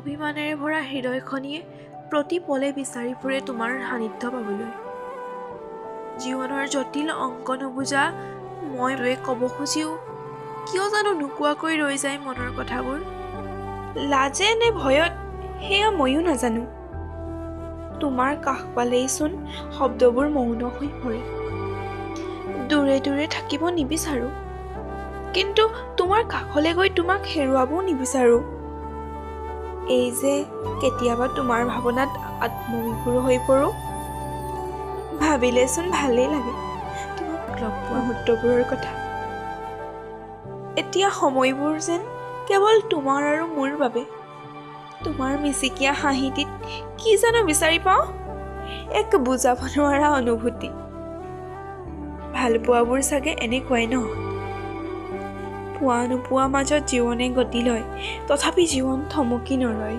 অভিমানেৰে ভৰা হৃদয়খনিয়ে প্ৰতি পলে বিচাৰি ফুৰে তোমাৰ সান্নিধ্য পাবলৈ। জীৱনৰ জটিল অংক নুবুজা মই ক'ব খুজিও কিয় জানো নোকোৱাকৈ ৰৈ যায় মনৰ কথাবোৰ। লাজে নে ভয়ত সেয়া ময়ো নাজানো। তোমাৰ কাষ পালেইচোন শব্দবোৰ মৌন হৈ পৰে। দূৰে দূৰে থাকিব নিবিচাৰো, কিন্তু তোমাৰ কাষলৈ গৈ তোমাক হেৰুৱাবও নিবিচাৰো। এই যে কেতিয়াবা তোমাৰ ভাৱনাত আত্মবিভোৰ হৈ পৰো, ভাবিলেচোন ভালেই লাগে তোমাক লগ পোৱা মুহূৰ্তবোৰৰ কথা। এতিয়া সময়বোৰ যেন কেৱল তোমাৰ আৰু মোৰ বাবে। তোমাৰ মিচিকীয়া হাঁহিটিত কি জানো বিচাৰি পাওঁ, এক বুজাব নোৱাৰা অনুভূতি। ভাল পোৱাবোৰ চাগে এনেকুৱাই ন? পোৱা নোপোৱা মাজত জীৱনে গতি লয়, তথাপি জীৱন থমকি নৰয়।